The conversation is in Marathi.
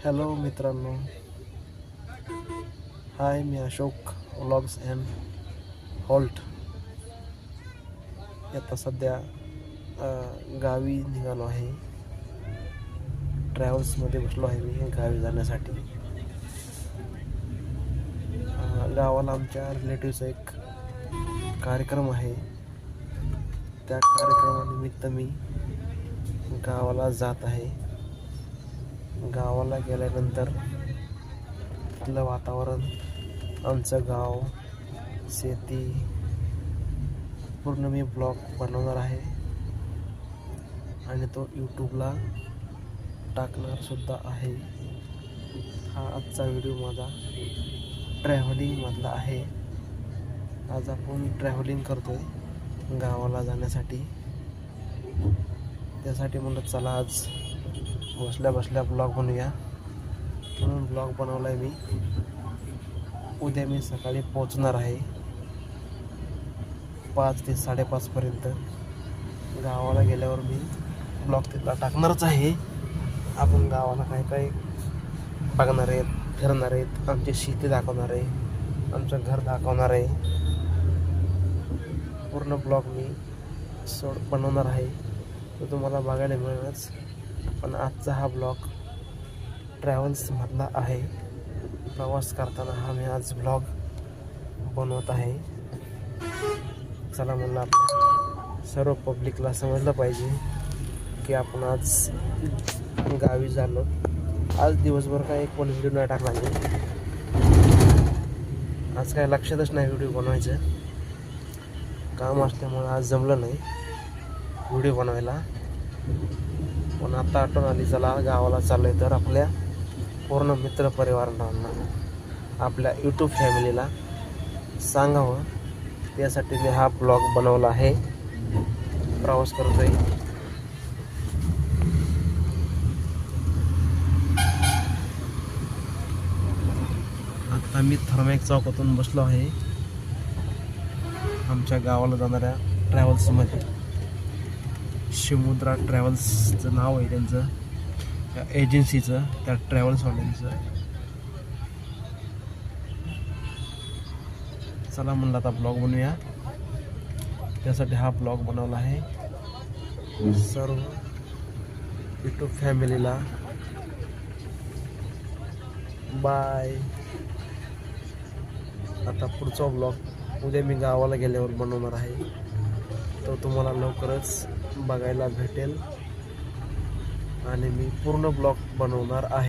हॅलो मित्रांनो, हाय, मी अशोक व्लॉग्स अँड हॉल्ट. आता सध्या गावी निघालो आहे. ट्रॅव्हल्समध्ये बसलो आहे मी गावी जाण्यासाठी. गावाला आमच्या रिलेटिव्हचा एक कार्यक्रम आहे. त्या कार्यक्रमानिमित्त मी गावाला जात आहे. गावाला गेल्यानंतर तिथलं वातावरण, आमचं गाव, शेती पूर्ण मी ब्लॉग बनवणार आहे आणि तो यूट्यूबला टाकणारसुद्धा आहे. हा आजचा व्हिडिओ माझा ट्रॅव्हलिंगमधला आहे. आज आपण ट्रॅव्हलिंग करतो आहे गावाला जाण्यासाठी. त्यासाठी म्हणलं चला आज बसल्या बसल्या ब्लॉग बनवूया, म्हणून ब्लॉग बनवला आहे मी. उद्या मी सकाळी पोचणार आहे 5 ते 5:30पर्यंत. गावाला गेल्यावर मी ब्लॉग तिथला टाकणारच आहे. आपण गावाला काय काय बघणार आहेत, फिरणार आहेत, आमची शेती दाखवणार आहे, आमचं घर दाखवणार आहे. पूर्ण ब्लॉग मी बनवणार आहे, तो तुम्हाला बघायला मिळेलच. पण आजचा हा ब्लॉग ट्रॅव्हल्समधला आहे. प्रवास करताना हा मी आज ब्लॉग बनवत आहे. चला म्हणलं आपल्या सर्व पब्लिकला समजलं पाहिजे की आपण आज गावी झालो. आज दिवसभर काय एक पण व्हिडिओ नाही टाकला मी. आज काय लक्षातच नाही व्हिडिओ बनवायचं, काम असल्यामुळं आज जमलं नाही व्हिडिओ बनवायला. पण आता आठवण आली, चला गावाला चाललो आहे तर आपल्या पूर्ण मित्रपरिवारांना, आपल्या यूट्यूब फॅमिलीला सांगावं. त्यासाठी मी हा ब्लॉग बनवला आहे. प्रवास करतोय. आता मी थर्मॅक चौकातून बसलो आहे आमच्या गावाला जाणाऱ्या ट्रॅव्हल्समध्ये. शिवमुद्रा ट्रॅव्हल्सचं नाव आहे त्यांचं, त्या एजन्सीचं, त्या ट्रॅव्हल्सवाल्यांचं. चला म्हणलं आता ब्लॉग बनवूया. त्यासाठी हा ब्लॉग बनवला आहे. सर्व यूट्यूब फॅमिलीला बाय. आता पुढचा ब्लॉग उद्या मी गावाला गेल्यावर बनवणार आहे, तो तुम्हाला लवकरच बघायला भेटेल आणि मी पूर्ण ब्लॉग बनवणार आहे.